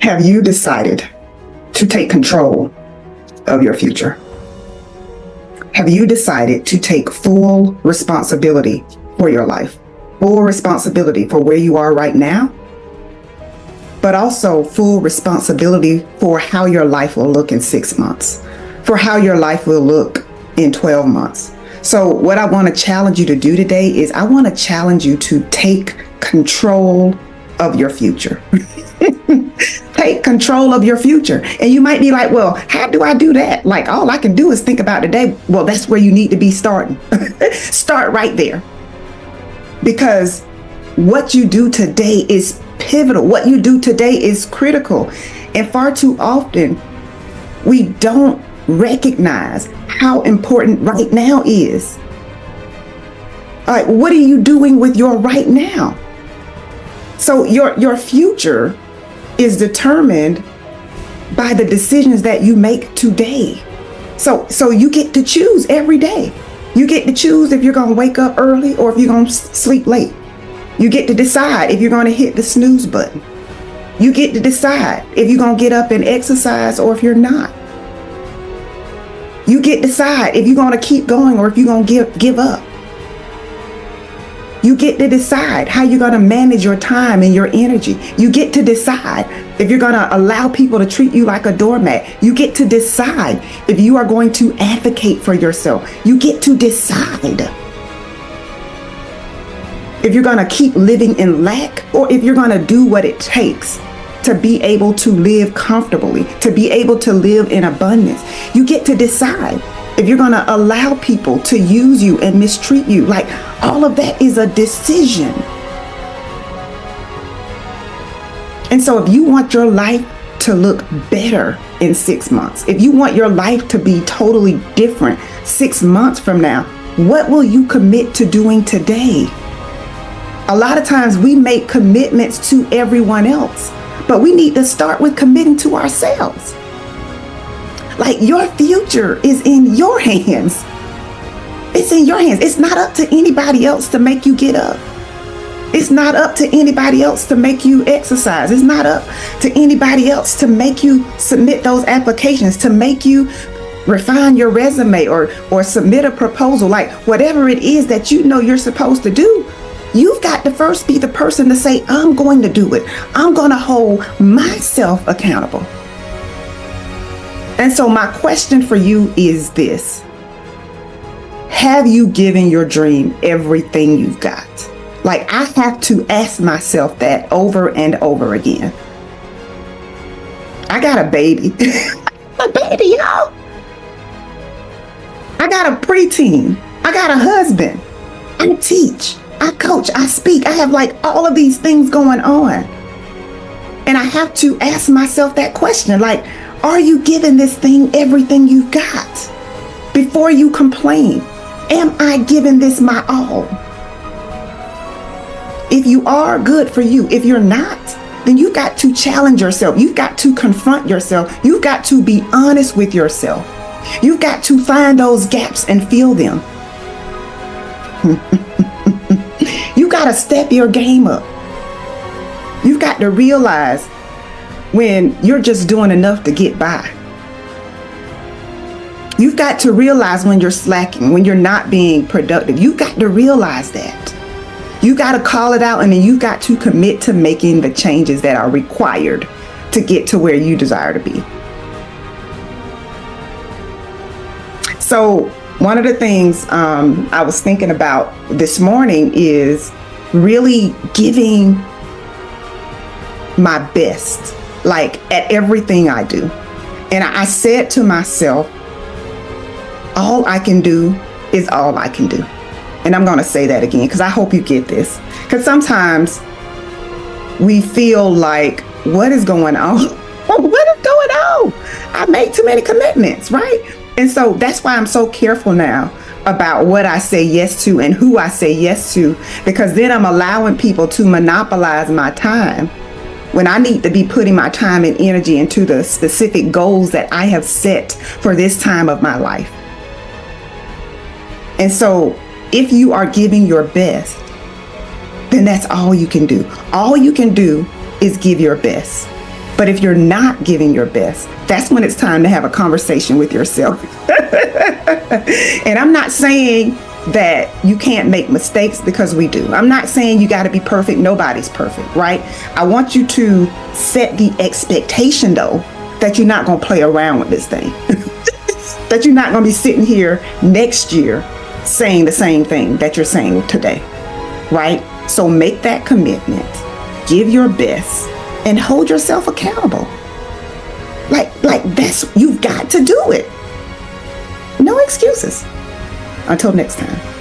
Have you decided to take control of your future? Have you decided to take full responsibility for your life? Full responsibility for where you are right now, but also full responsibility for how your life will look in 6 months, for how your life will look in 12 months. So what I want to challenge you to do today is I want to challenge you to take control of your future. Take control of your future. And you might be like, well, how do I do that? Like, all I can do is think about today. Well, that's where you need to be starting. Start right there. Because what you do today is pivotal. What you do today is critical. And far too often, we don't recognize how important right now is. All right, what are you doing with your right now? So your future is determined by the decisions that you make today. So you get to choose every day. You get to choose if you're going to wake up early or if you're going to sleep late. You get to decide if you're going to hit the snooze button. You get to decide if you're going to get up and exercise or if you're not. You get to decide if you're going to keep going or if you're going to give up. You get to decide how you're going to manage your time and your energy. You get to decide if you're going to allow people to treat you like a doormat. You get to decide if you are going to advocate for yourself. You get to decide if you're going to keep living in lack or if you're going to do what it takes to be able to live comfortably, to be able to live in abundance. You get to decide if you're going to allow people to use you and mistreat you. Like, all of that is a decision. And so if you want your life to look better in 6 months, if you want your life to be totally different 6 months from now, what will you commit to doing today? A lot of times we make commitments to everyone else, but we need to start with committing to ourselves. Like, your future is in your hands. It's in your hands. It's not up to anybody else to make you get up. It's not up to anybody else to make you exercise. It's not up to anybody else to make you submit those applications, to make you refine your resume or submit a proposal. Like, whatever it is that you know you're supposed to do, you've got to first be the person to say, I'm going to do it. I'm going to hold myself accountable. And so my question for you is this: have you given your dream everything you've got? Like, I have to ask myself that over and over again. I got a baby. A baby, y'all. I got a preteen. I got a husband. I teach. I coach. I speak. I have like all of these things going on. And I have to ask myself that question. Like, are you giving this thing everything you've got? Before you complain, am I giving this my all? If you are, good for you. If you're not, then you've got to challenge yourself. You've got to confront yourself. You've got to be honest with yourself. You've got to find those gaps and fill them. You got to step your game up. You've got to realize when you're just doing enough to get by. You've got to realize when you're slacking, when you're not being productive. You've got to realize that. You got to call it out, and then you've got to commit to making the changes that are required to get to where you desire to be. So one of the things I was thinking about this morning is really giving my best, like at everything I do. And I said to myself, all I can do is all I can do. And I'm going to say that again because I hope you get this. Because sometimes we feel like, what is going on? What is going on? I made too many commitments, right? And so that's why I'm so careful now about what I say yes to and who I say yes to, because then I'm allowing people to monopolize my time when I need to be putting my time and energy into the specific goals that I have set for this time of my life. And so if you are giving your best, then that's all you can do. All you can do is give your best. But if you're not giving your best, that's when it's time to have a conversation with yourself. And I'm not saying that you can't make mistakes, because we do. I'm not saying you got to be perfect. Nobody's perfect, right? I want you to set the expectation, though, that you're not going to play around with this thing. That you're not going to be sitting here next year saying the same thing that you're saying today, right? So make that commitment, give your best, and hold yourself accountable. Like that's, you've got to do it. No excuses. Until next time.